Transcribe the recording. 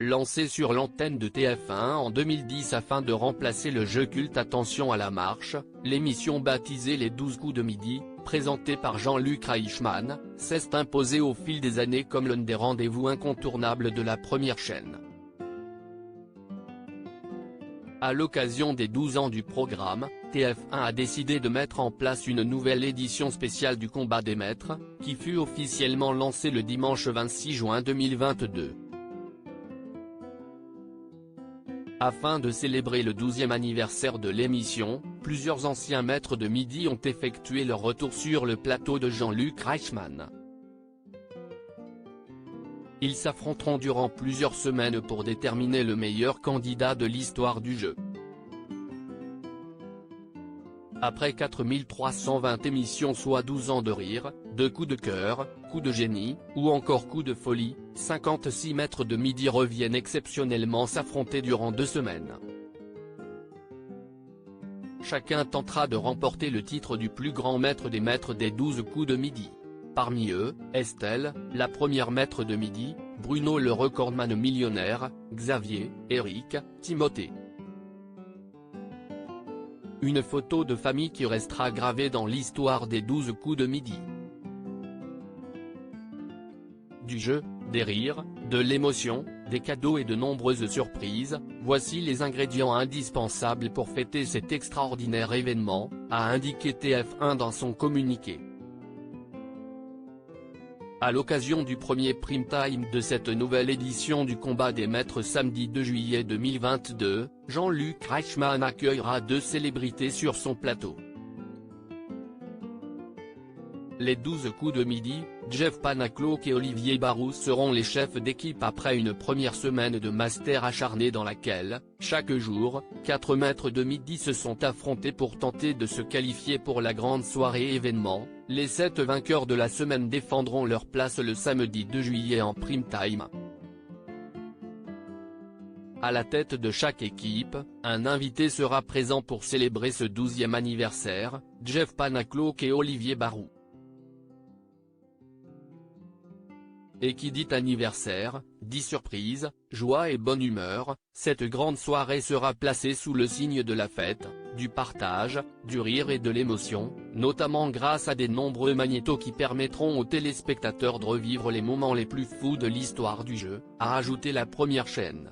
Lancé sur l'antenne de TF1 en 2010 afin de remplacer le jeu culte Attention à la marche, l'émission baptisée Les 12 coups de midi, présentée par Jean-Luc Reichmann, s'est imposée au fil des années comme l'un des rendez-vous incontournables de la première chaîne. À l'occasion des 12 ans du programme, TF1 a décidé de mettre en place une nouvelle édition spéciale du Combat des Maîtres, qui fut officiellement lancée le dimanche 26 juin 2022. Afin de célébrer le 12e anniversaire de l'émission, plusieurs anciens maîtres de midi ont effectué leur retour sur le plateau de Jean-Luc Reichmann. Ils s'affronteront durant plusieurs semaines pour déterminer le meilleur candidat de l'histoire du jeu. Après 4320 émissions soit 12 ans de rire, de coups de cœur, coups de génie, ou encore coups de folie, 56 maîtres de midi reviennent exceptionnellement s'affronter durant 2 semaines. Chacun tentera de remporter le titre du plus grand maître des 12 coups de midi. Parmi eux, Estelle, la première maître de midi, Bruno le recordman millionnaire, Xavier, Eric, Timothée. Une photo de famille qui restera gravée dans l'histoire des 12 coups de midi. Du jeu, des rires, de l'émotion, des cadeaux et de nombreuses surprises, voici les ingrédients indispensables pour fêter cet extraordinaire événement, a indiqué TF1 dans son communiqué. À l'occasion du premier prime time de cette nouvelle édition du Combat des Maîtres samedi 2 juillet 2022, Jean-Luc Reichmann accueillera 2 célébrités sur son plateau. Les 12 coups de midi, Jeff Panaclock et Olivier Barou seront les chefs d'équipe après une première semaine de master acharné dans laquelle, chaque jour, 4 maîtres de midi se sont affrontés pour tenter de se qualifier pour la grande soirée événement. Les 7 vainqueurs de la semaine défendront leur place le samedi 2 juillet en prime time. À la tête de chaque équipe, un invité sera présent pour célébrer ce 12e anniversaire, Jeff Panaclock et Olivier Barou. Et qui dit anniversaire, dit surprise, joie et bonne humeur, cette grande soirée sera placée sous le signe de la fête, du partage, du rire et de l'émotion, notamment grâce à des nombreux magnétos qui permettront aux téléspectateurs de revivre les moments les plus fous de l'histoire du jeu, a ajouté la première chaîne.